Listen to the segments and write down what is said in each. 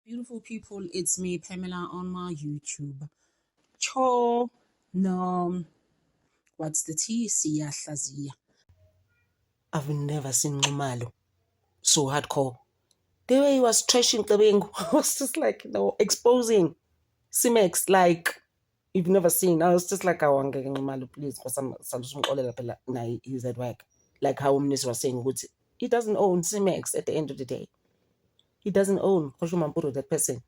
Beautiful people, it's me, Pamela, on my YouTube. Cho, no, what's the T? Siyahlaziya. I've never seen Nxumalo so hardcore. The way he was trashing Xebengu, I was just like, exposing Cimex like you've never seen. I was just like, I want Nxumalo, please, because he's at work. Like how Umnis was saying, he doesn't own Cimex at the end of the day. He doesn't own Koshumampuro, that person.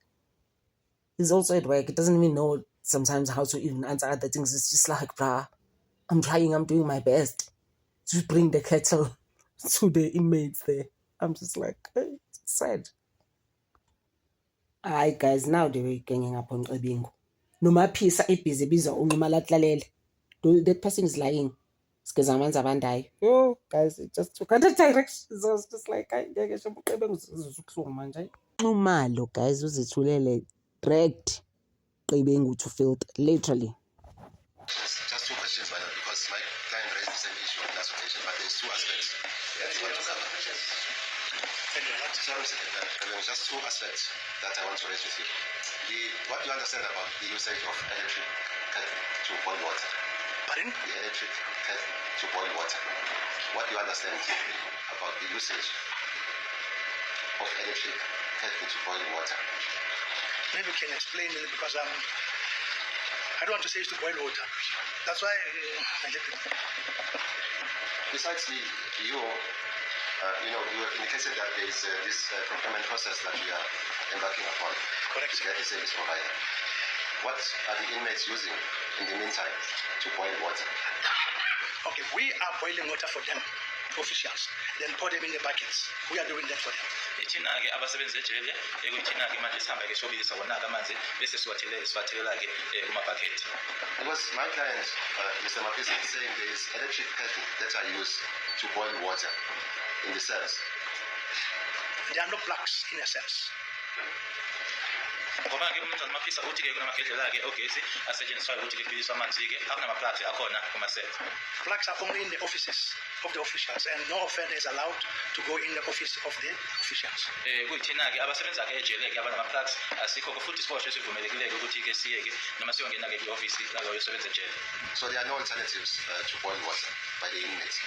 He's also at work. He doesn't even know sometimes how to even answer other things. It's just like, bruh, I'm trying, I'm doing my best to bring the kettle to the inmates there. I'm just like, it's sad. Hi guys, now they're ganging up on Xebengu. Noma phisa ibhizi biza unqumala tlalele. That person is lying. Because I'm abandayo. Yo, guys, it just took other directions. I was just like, Nxumalo, guys, uzithulele dragged Xebengu to filth, literally. Just two questions, madam, because my client raised the same issue on last occasion, but there's two aspects that you want to cover. Just two aspects that I want to raise with you. What do you understand about the usage of electric kettle to boil water? Pardon? The electric kettle to boil water. What do you understand about the usage of electric kettle to boil water? Maybe you can explain it because I don't want to say it's to boil water. That's why I let it. Besides you have indicated that there is this procurement process that we are embarking upon. Correct. To get the service provider. What are the inmates using in the meantime to boil water? Okay, we are boiling water for them, officials, then pour them in the buckets. We are doing that for them. Thina-ke abasebenzi ejele ekuyithina-ke manje sihamba-ke sobilisa wona-ke amanzi bese siwathelela-ke kumabhakhethi. Because my client, Mr. Mapisa, is saying there is electric kettle that are used to boil water in the cells. There are no plugs in the cells. Ngoba-ke umnumzane Mapisa uthi-ke kunamagedlela-ke ogesi asetshenziswayo ukuthi-ke kubiliswe amanzi-ke akunama-plugs akhona kuma-cells. Plugs are only in the offices of the officials, and no offender is allowed to go in the office of the officials. Kuyithina-ke abasebenza-ke ejele-ke abanama-plugs asikho futhi isiboshwe sivumelekile-ke ukuthi-ke siye-ke noma siyongena-ke kwi-ofisi lalo yosebenza ejele. So there are no alternatives to boil water by the inmates?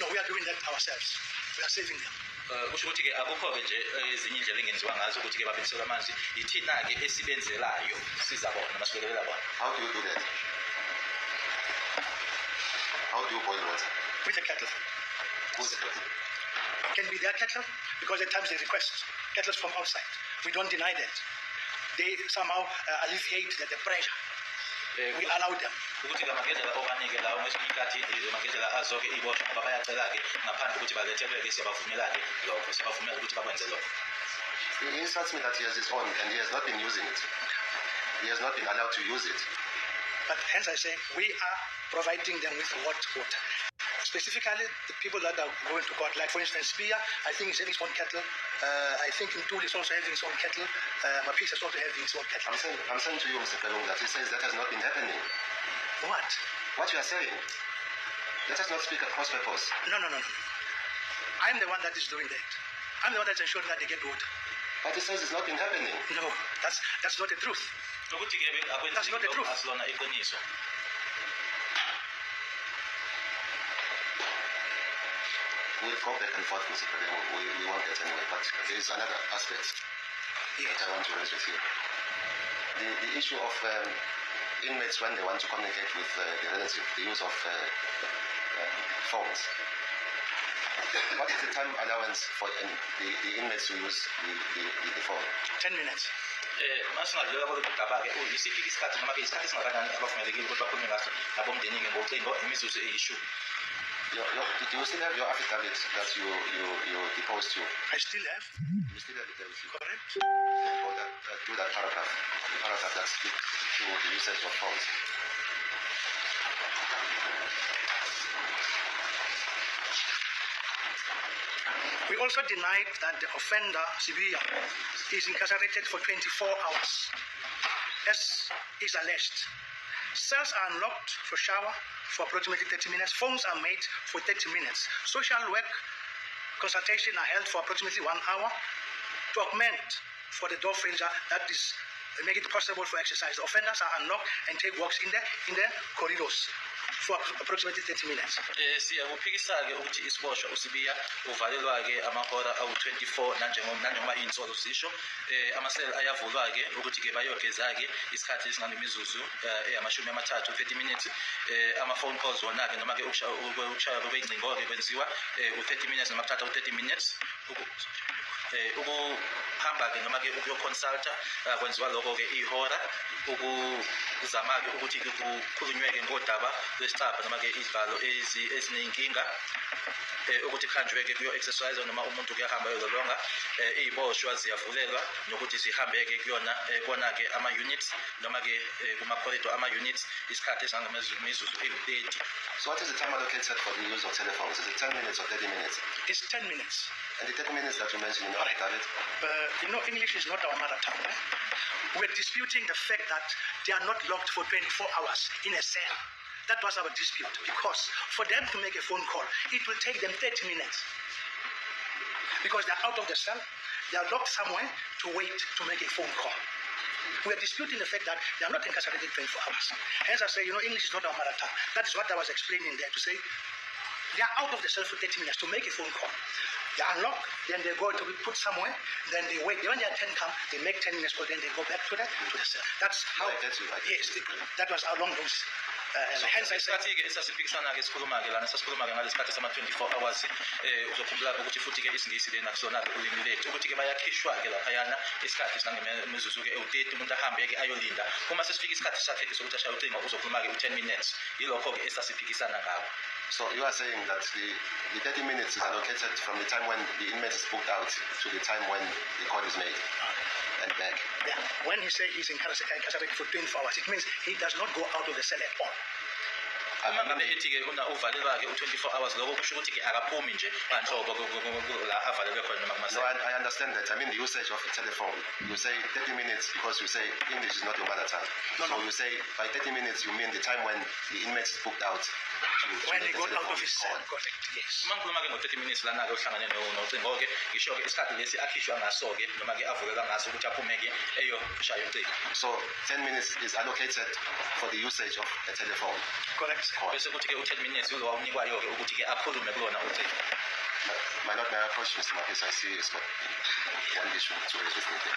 No, we are doing that ourselves. We are saving them. Kusho ukuthi-ke akukho-ke nje ezinye indlela engenziwa ngazo ukuthi-ke babhiliselwe amanzi yithina-ke esibenzelayo siza bona noma sibekelela bona. How do you do that? How do you boil water? With the kettle. Who's the kettle? It can be their kettle because at times they request kettles from outside. We don't deny that. They somehow alleviate the pressure. We allow them. Ukuthi amagedlela obanike lawo ngesinye isikhathi amagedlela azo-ke iboshwa ngoba bayacela-ke ngaphandle ukuthi balethelwe-ke siyabavumela-ke lokho siyabavumela ukuthi bakwenze lokho. He insults me that he has his own and he has not been using it. He has not been allowed to use it. But hence I say we are providing them with water. Specifically, the people that are going to court, like for instance, Spear, I think is having his own kettle. I think Ntuli is also having his own kettle. Mapisa is also having his own kettle. I'm saying to you, Mr. Kalung, that he says that has not been happening. What? What you are saying. Let us not speak at cross purpose. No. I'm the one that is doing that. I'm the one that's ensuring that they get water. But he says it's not been happening. No, that's not the truth. That's not the truth. We'll go back and forth, Mr. Kalung. We won't get anywhere. But there is another aspect that I want to raise with you. The issue of inmates when they want to communicate with the relative, the use of phones. What is the time allowance for the inmates to use the phone? 10 minutes. Masingadlula kodwa-ke yisiphi isikhathi noma-ke isikhathi esingakanani abavumelekile ukuthi bakhulume ngaso nabomndeni-ke ngocingo imizuzu eyishumi. Do you still have your affidavit that you deposed to? I still have. You still have it there with you? Correct. Do that paragraph, the paragraph that speaks to the usage of phones. We also denied that the offender, Sibiya, is incarcerated for 24 hours, as is alleged. Cells are unlocked for shower for approximately 30 minutes. Phones are made for 30 minutes. Social work consultation are held for approximately 1 hour. To augment for the door furniture that is make it possible for exercise. The offenders are unlocked and take walks in the corridors for approximately 30 minutes. Siyakuphikisa-ke ukuthi isiboshwa uSibiya uvalelwa-ke amahora awu-24 nanoma iy'nsolo zisho. Amaseli ayavulwa-ke ukuthi-ke bayogeza-ke isikhathi esingangemizuzu eyamashumi amathathu 30 minutes. Ama-phone calls wona-ke noma-ke ukushaywa kwey'ngcingo-ke kwenziwa u-30 minutes noma kuthatha u-30 minutes. Ukuhamba-ke noma-ke ukuyoconsulta kwenziwa lokho-ke ihora. Ukuzama-ke ukuthi kukhulunyweke ngodaba lwesicabha noma-ke izivalo eziney'nkinga. Ukuthi kuhanjwe-ke kuyo-exercise noma umuntu kuyahamba yozolonga. Iy'boshwa ziyavulelwa nokuthi zihambe-ke kona-ke ama-units noma-ke kuma-corridor ama-units isikhathi esingangemizuzu ewu-30. So what is the time allocated for the use of telephones? Is it 10 minutes or 30 minutes? It's 10 minutes. And the 30 minutes that you mentioned, David? English is not our mother tongue. We're disputing the fact that they are not locked for 24 hours in a cell. That was our dispute, because for them to make a phone call, it will take them 30 minutes. Because they're out of the cell, they are locked somewhere to wait to make a phone call. We are disputing the fact that they are not incarcerated 24 hours. Hence I say, English is not our mother tongue. That is what I was explaining there, to say they are out of the cell for 30 minutes to make a phone call. They unlock, then they go to be put somewhere, then they wait. When their 10 come, they make 10 minutes call, then they go back to the cell. That's how. Yes, that was how long those. Hence I say. Isikhathi-ke esasiphikisana-ke sikhuluma-ke lana sasikhuluma-ke ngalesikhathi sama-24 hours. Uzokhumbula-ke ukuthi futhi-ke isingisi lena kusona-ke ulimi lethu ukuthi-ke bayakhishwa-ke laphayana isikhathi esingangemizuzu-ke ewu-30 umuntu ahambe-ke ayolinda. Uma sesifika isikhathi sakhe sokuthi ashaye ucingo uzokhuluma-ke u-10 minutes. Yilokho-ke esasiphikisana ngabo. So you are saying that the 30 minutes is allocated from the time when the inmate is booked out to the time when the call is made and back. Yeah. When he says he's incarcerated for 24 hours, it means he does not go out of the cell at all. Uma ngabe ethi-ke uvalelwa-ke u-24 hours lokho kusho ukuthi-ke akaphumi nje kanhlobo la avalelwe khona noma No, I understand that. I mean the usage of the telephone. You say 30 minutes because you say English is not your mother tongue. No. You say by 30 minutes you mean the time when the inmate is booked out. When he got out of his cell, correct, yes. Uma ngikhuluma-ke ngo-30 minutes lana-ke uhlangane nocingo-ke ngisho-ke isikhathi lesi akhishwa ngaso-ke noma-ke avulelwa ngaso ukuthi aphume-ke eyoshaya ucingo. So 10 minutes is allocated for the usage of a telephone. Correct. Bese kuthi-ke u-10 minutes unikwayo-ke ukuthi-ke akhulume kulona ucingo. My approach, Mr. Marquis, I see is one issue to raise with me.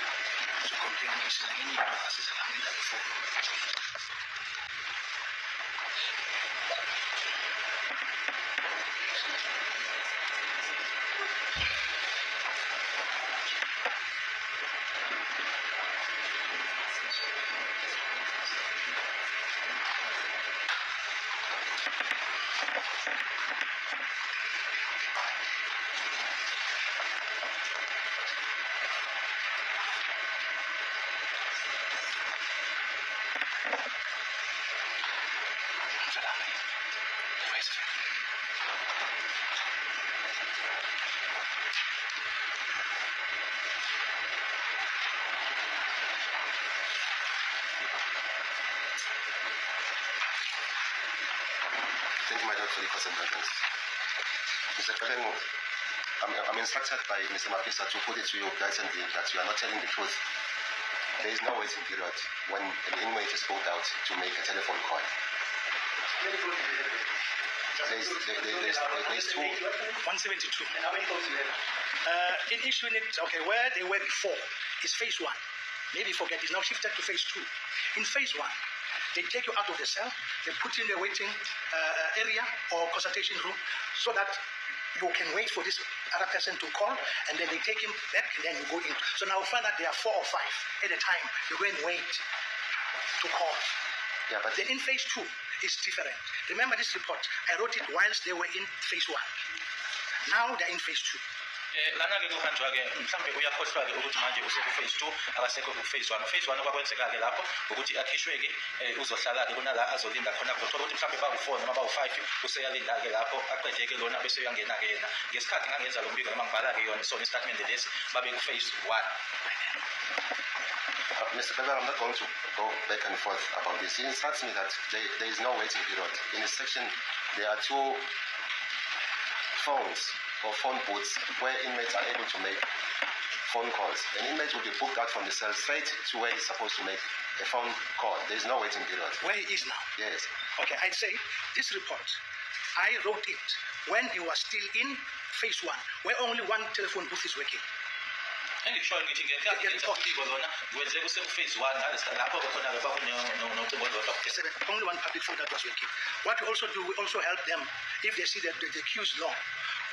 Thank you, my lord, for the considerations. Mr. Kalengo, I'm instructed by Mr. Mapisa to put it to you blatantly that you are not telling the truth. There is no waiting period when an inmate is pulled out to make a telephone call. There's two. 172. In each unit, okay, where they were before is phase 1. Maybe forget, it's now shifted to phase 2. In phase 1, they take you out of the cell, they put you in the waiting area or consultation room so that you can wait for this other person to call, and then they take him back, and then you go in. So now find out there are 4 or 5 at a time. You go and wait to call. Yeah, but then in phase 2, it's different. Remember this report, I wrote it whilst they were in phase 1. Now they're in phase 2. Lana-ke kuhanjwa-ke mhlawumbe uyakhohlwa-ke ukuthi manje useku-phase 2 akasekho ku-phase 1. Phase 1 kwakwenzeka-ke lapho ukuthi akhishwe-ke uzohlala-ke kunala azolinda khona kuzothola ukuthi mhlawumbe bawu-4 noma bawu-5 useyalinda-ke lapho aqede-ke lona bese uyangena-ke yena. Ngesikhathi ngangenza lo mbiko noma ngibhala-ke yona sona istatement lesi babe ku-phase 1. Mr. Bella, I'm not going to go back and forth about this. He instructs me that there is no waiting period. In this section, there are 2 phones or phone booths where inmates are able to make phone calls. An inmate will be booked out from the cell straight to where he's supposed to make a phone call. There's no waiting period. Where he is now. Yes. Okay, I'd say this report, I wrote it when he was still in phase 1, where only one telephone booth is working. Engikushoyo ngithi ngenkathi ngenza uphiko lona kwenze kuseku-phase 1 lapho khona-ke bakunocingo olulodwa. Only one public phone that was working. What we also do, we also help them if they see that the queue is long.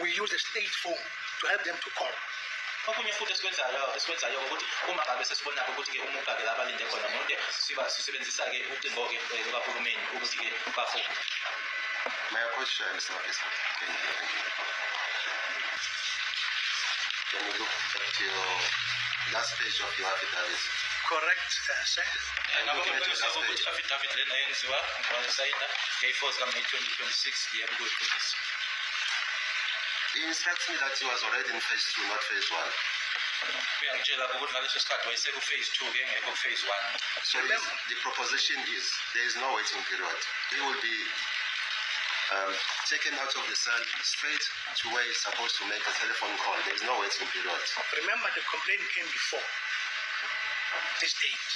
We use the state phone to help them to call. Okunye futhi esikwenzayo ukuthi uma ngabe sesibonako ukuthi-ke umuka-ke la balinde khona mude sisebenzisa-ke ucingo-ke lukahulumeni ukuthi-ke bafone. May I approach Mr. Mapisa? Thank you. Can you look at your last page of your affidavit? Correct, sir. Ngabakuqiniseka ukuthi i-affidavit lena yenziwa ngosayina nge-4 zika-May 2026 yebo kuyiqiniso. He instructs me that he was already in phase 2, not phase 1. Uyangitshela ukuthi ngaleso sikhathi wayeseku-phase 2-ke engekho ku-phase 1. So the proposition is there is no waiting period. He will be taken out of the cell straight to where he's supposed to make a telephone call. There is no waiting period. Remember, the complaint came before this date.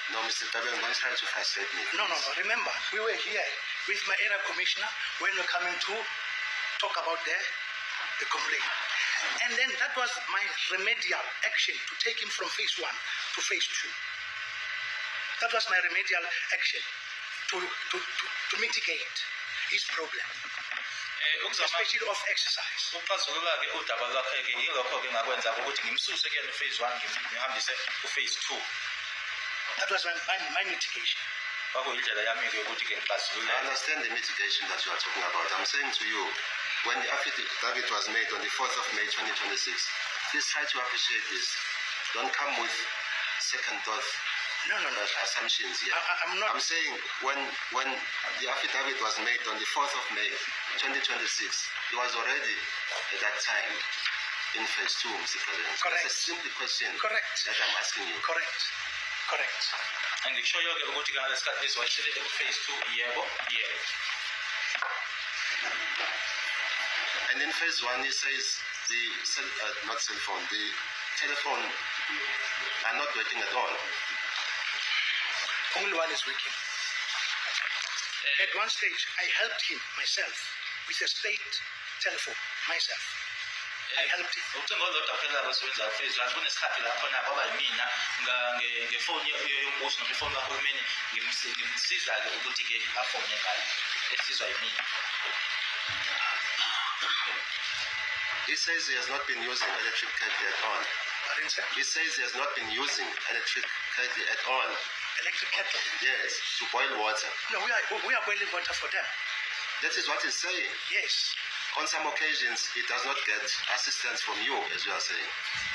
No, Mr. Tabeng, don't try to frustrate me. No. Remember, we were here with my area commissioner when we were coming to talk about the complaint. And then that was my remedial action to take him from phase 1 to phase 2. That was my remedial action to mitigate his problem, especially of exercise. Ukuxazulula-ke udaba lwakhe-ke yilokho-ke ngakwenza ukuthi ngimsuse kuyena u-phase 1 ngihambise u-phase 2. That was my mitigation. Kwakuyindlela yami-ke ukuthi-ke ngixazulule. I understand the mitigation that you are talking about. I'm saying to you, when the affidavit was made on the 4th of May 2026, please try to appreciate this. Don't come with second thought No. assumptions here. I'm not. I'm saying when the affidavit was made on the 4th of May 2026, it was already at that time in phase 2, Mr. President. Correct. That's a simple question Correct. that I'm asking you. Correct. Ngikushoyo-ke ukuthi-ke ngalesi sikhathi lesi wayesele eku-phase 2 yebo. And in phase 1, he says the telephone are not working at all. Only one is working. At one stage, I helped him myself with a state telephone myself. I helped him. Ucingo olulodwa kuphela kwesebenza ku-phase 1 kunesikhathi lakhona kwaba yimina ngefoni yombuso noma ifoni kahulumeni ngimsiza-ke ukuthi-ke afone ngayo esizwa yimina. He says he has not been using electric kettle at all. Pardon, sir? He says he has not been using electric kettle at all. Electric kettle. Yes, to boil water. No, we are boiling water for them. That is what he's saying. Yes. On some occasions, he does not get assistance from you, as you are saying.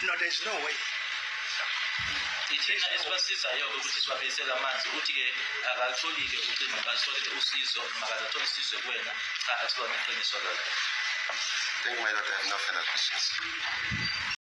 No, there is no way. Ithina esibasizayo-ke ukuthi sibabuyisele amanzi ukuthi-ke akalutholi-ke ucingo akalutholi-ke usizo makazatholi usizo kuwena cha asilona iqiniso lolo. Thank you, my Lord. I have no further questions.